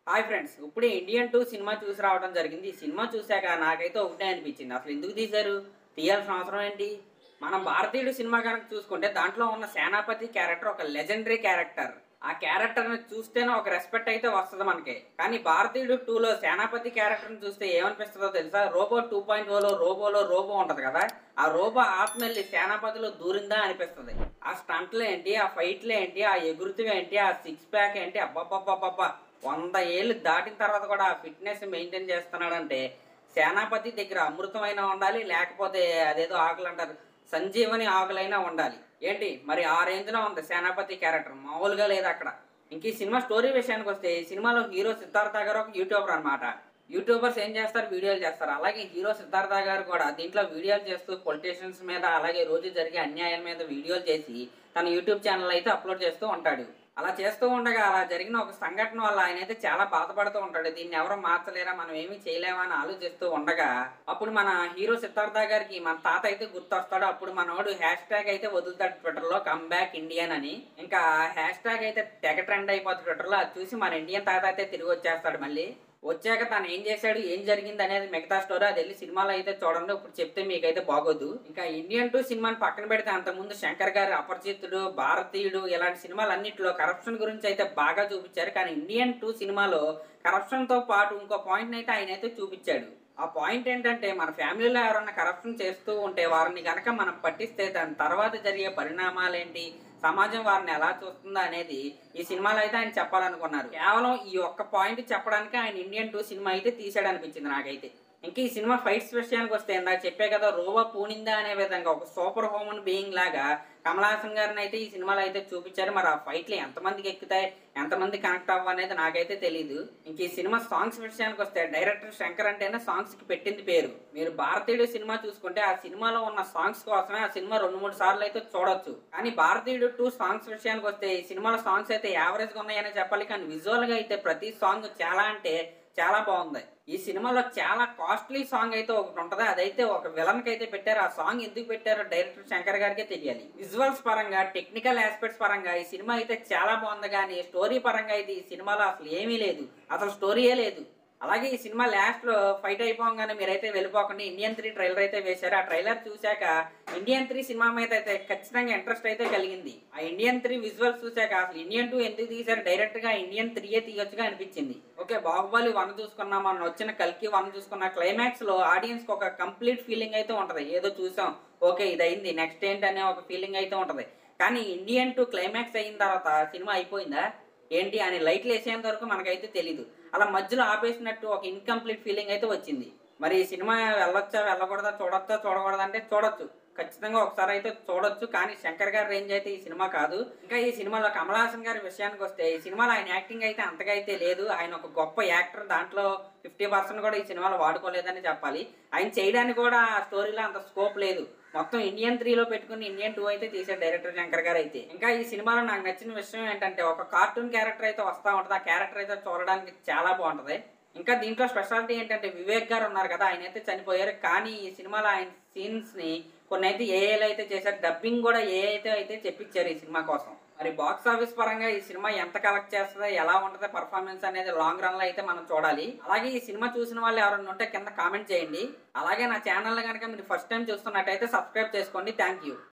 Hi friends, ఇప్పుడే Indian 2 cinema చూసి రావడం జరిగింది. ఈ సినిమా చూశాక నాకైతే ఒకటే అనిపించింది. అసలు ఎందుకు తీశారు? తీయాల్సిన అవసరం ఏంటి? మనం భారతీయుడు సినిమా కనుక చూసుకుంటే దాంట్లో ఉన్న సేనాపతి క్యారెక్టర్ ఒక లెజెండరీ క్యారెక్టర్. ఆ క్యారెక్టర్ని చూస్తేనే ఒక రెస్పెక్ట్ అయితే వస్తుంది మనకి. కానీ భారతీయుడు 2లో సేనాపతి క్యారెక్టర్ని చూస్తే ఏమనిపిస్తుందో తెలుసా? రోబో 2.0లో రోబో ఉంటుంది కదా, ఆ రోబో ఆత్మ వెళ్ళి సేనాపతిలో దూరిందా అనిపిస్తుంది. ఆ స్టంట్లు ఏంటి, ఆ ఫైట్లు ఏంటి, ఆ ఎగురుతూ ఏంటి, ఆ సిక్స్ ప్యాక్ ఏంటి, అబ్బబ్బబ్బబ్బబ్బా 100 ఏళ్ళు దాటిన తర్వాత కూడా ఆ ఫిట్నెస్ మెయింటైన్ చేస్తున్నాడంటే సేనాపతి దగ్గర అమృతమైనా ఉండాలి, లేకపోతే అదేదో ఆకులు అంటారు సంజీవని ఆకులైనా ఉండాలి. ఏంటి మరి ఆ రేంజ్లో ఉంది సేనాపతి క్యారెక్టర్, మామూలుగా లేదు అక్కడ. ఇంక ఈ సినిమా స్టోరీ విషయానికి వస్తే, ఈ సినిమాలో హీరో సిద్ధార్థ గారు ఒక యూట్యూబర్ అనమాట. యూట్యూబర్స్ ఏం చేస్తారు? వీడియోలు చేస్తారు. అలాగే హీరో సిద్ధార్థ గారు కూడా దీంట్లో వీడియోలు చేస్తూ పొలిటీషియన్స్ మీద, అలాగే రోజు జరిగే అన్యాయం మీద వీడియోలు చేసి తన యూట్యూబ్ ఛానల్ అయితే అప్లోడ్ చేస్తూ ఉంటాడు. అలా చేస్తూ ఉండగా అలా జరిగిన ఒక సంఘటన వల్ల ఆయన అయితే చాలా బాధపడుతూ ఉంటాడు. దీన్ని ఎవరు మార్చలేరా, మనం ఏమీ చేయలేమా అని ఆలోచిస్తూ ఉండగా అప్పుడు మన హీరో సిద్ధార్థ గారికి మన తాత అయితే గుర్తొస్తాడు. అప్పుడు మనోడు హ్యాష్ ట్యాగ్ అయితే వదులుతాడు ట్విట్టర్లో, కమ్ బ్యాక్ ఇండియన్ అని. ఇంకా హ్యాష్ ట్యాగ్ అయితే తెగ ట్రెండ్ అయిపోతుంది ట్విట్టర్లో. అది చూసి మన ఇండియన్ తాత అయితే తిరిగి వచ్చేస్తాడు. మళ్ళీ వచ్చాక తను ఏం చేశాడు, ఏం జరిగింది అనేది మిగతా స్టోరీ అది వెళ్ళి సినిమాలో అయితే చూడండి. ఇప్పుడు చెప్తే మీకైతే బాగోదు. ఇంకా ఇండియన్ 2 సినిమాని పక్కన పెడితే అంతకుముందు శంకర్ గారి అపరిచితుడు, భారతీయుడు ఇలాంటి సినిమాలు అన్నింటిలో కరప్షన్ గురించి అయితే బాగా చూపించారు. కానీ ఇండియన్ 2 సినిమాలో కరప్షన్తో పాటు ఇంకో పాయింట్ని అయితే ఆయన అయితే చూపించాడు. ఆ పాయింట్ ఏంటంటే, మన ఫ్యామిలీలో ఎవరన్నా కరప్షన్ చేస్తూ ఉంటే వారిని కనుక మనం పట్టిస్తే దాని తర్వాత జరిగే పరిణామాలు ఏంటి, సమాజం వారిని ఎలా చూస్తుందో అనేది ఈ సినిమాలో అయితే ఆయన చెప్పాలనుకున్నారు. కేవలం ఈ ఒక్క పాయింట్ చెప్పడానికి ఆయన ఇండియన్ 2 సినిమా అయితే తీసాడు అనిపించింది నాకైతే. ఇంకా ఈ సినిమా ఫైట్స్ విషయానికి వస్తే, ఇందాక చెప్పే కదా రోబో పూనిందా అనే విధంగా ఒక సూపర్ హ్యూమన్ బీయింగ్ లాగా కమల్ హాసన్ గారిని అయితే ఈ సినిమాలో అయితే చూపించారు. మరి ఆ ఫైట్లు ఎంతమందికి ఎక్కుతాయి, ఎంతమంది కనెక్ట్ అవ్వ అనేది నాకైతే తెలీదు. ఇంక ఈ సినిమా సాంగ్స్ విషయానికి వస్తే, డైరెక్టర్ శంకర్ అంటేనే సాంగ్స్ కి పెట్టింది పేరు. మీరు భారతీయుడు సినిమా చూసుకుంటే ఆ సినిమాలో ఉన్న సాంగ్స్ కోసమే ఆ సినిమా 2-3 సార్లు అయితే చూడొచ్చు. కానీ భారతీయుడు 2 సాంగ్స్ విషయానికి వస్తే ఈ సినిమాలో సాంగ్స్ అయితే యావరేజ్ గా ఉన్నాయని చెప్పాలి. కానీ విజువల్ గా అయితే ప్రతి సాంగ్ చాలా అంటే చాలా బాగుంది. ఈ సినిమాలో చాలా కాస్ట్లీ సాంగ్ అయితే ఒకటి ఉంటుంది. అదైతే ఒక విలన్ కి అయితే పెట్టారు. ఆ సాంగ్ ఎందుకు పెట్టారో డైరెక్టర్ శంకర్ గారికే తెలియాలి. విజువల్స్ పరంగా, టెక్నికల్ ఆస్పెక్ట్స్ పరంగా ఈ సినిమా అయితే చాలా బాగుంది. కానీ స్టోరీ పరంగా అయితే ఈ సినిమాలో అసలు ఏమీ లేదు, అసలు స్టోరీయే లేదు. అలాగే ఈ సినిమా లాస్ట్ లో ఫైట్ అయిపోగానే మీరైతే వెళ్ళిపోకుండా ఇండియన్ 3 ట్రైలర్ అయితే వేశారు. ఆ ట్రైలర్ చూశాక ఇండియన్ 3 సినిమా మీద అయితే ఖచ్చితంగా ఇంట్రెస్ట్ అయితే కలిగింది. ఆ ఇండియన్ 3 విజువల్స్ చూశాక అసలు ఇండియన్ 2 ఎందుకు తీశారు, డైరెక్ట్ గా ఇండియన్ 3 తీయొచ్చుగా అనిపించింది. ఓకే, బాహుబలి 1 చూసుకున్నా, మనం వచ్చిన కల్కి 1 చూసుకున్న, క్లైమాక్స్ లో ఆడియన్స్ కి ఒక కంప్లీట్ ఫీలింగ్ అయితే ఉంటది. ఏదో చూసాం, ఓకే ఇది అయింది, నెక్స్ట్ ఏంటి అనే ఒక ఫీలింగ్ అయితే ఉంటది. కానీ ఇండియన్ 2 క్లైమాక్స్ అయిన తర్వాత సినిమా అయిపోయిందా ఏంటి అని లైట్లు వేసేంత వరకు మనకైతే తెలీదు. అలా మధ్యలో ఆపేసినట్టు ఒక ఇన్కంప్లీట్ ఫీలింగ్ అయితే వచ్చింది. మరి ఈ సినిమా వెళ్ళొచ్చా, వెళ్ళకూడదా, చూడొచ్చా, చూడకూడదా అంటే చూడొచ్చు. ఖచ్చితంగా ఒకసారి అయితే చూడొచ్చు. కానీ శంకర్ గారి రేంజ్ అయితే ఈ సినిమా కాదు. ఇంకా ఈ సినిమాలో కమల్ హాసన్ గారి విషయానికి వస్తే, ఈ సినిమాలో ఆయన యాక్టింగ్ అయితే అంతగా అయితే లేదు. ఆయన ఒక గొప్ప యాక్టర్, దాంట్లో 50% కూడా ఈ సినిమాలో వాడుకోలేదని చెప్పాలి. ఆయన చేయడానికి కూడా ఆ స్టోరీలో అంత స్కోప్ లేదు. మొత్తం ఇండియన్ 3లో పెట్టుకుని ఇండియన్ 2 అయితే తీసాడు డైరెక్టర్ శంకర్ గారు అయితే. ఇంకా ఈ సినిమాలో నాకు నచ్చిన విషయం ఏంటంటే, ఒక కార్టూన్ క్యారెక్టర్ అయితే వస్తూ ఉంటుంది. ఆ క్యారెక్టర్ అయితే చూడడానికి చాలా బాగుంటుంది. ఇంకా దీంట్లో స్పెషాలిటీ ఏంటంటే, వివేక్ గారు ఉన్నారు కదా, ఆయన అయితే చనిపోయారు. కానీ ఈ సినిమాలో ఆయన సీన్స్ ని కొన్ని అయితే ఏఐలో అయితే చేశారు. డబ్బింగ్ కూడా అయితే చెప్పించారు ఈ సినిమా కోసం. మరి బాక్స్ ఆఫీస్ పరంగా ఈ సినిమా ఎంత కలెక్ట్ చేస్తుందో, ఎలా ఉంటుంది పర్ఫార్మెన్స్ అనేది లాంగ్ రన్ లో అయితే మనం చూడాలి. అలాగే ఈ సినిమా చూసిన వాళ్ళు ఎవరైనా ఉంటే కింద కామెంట్ చేయండి. అలాగే నా ఛానల్ కనుక మీరు ఫస్ట్ టైం చూస్తున్నట్టయితే సబ్స్క్రైబ్ చేసుకోండి. Thank you.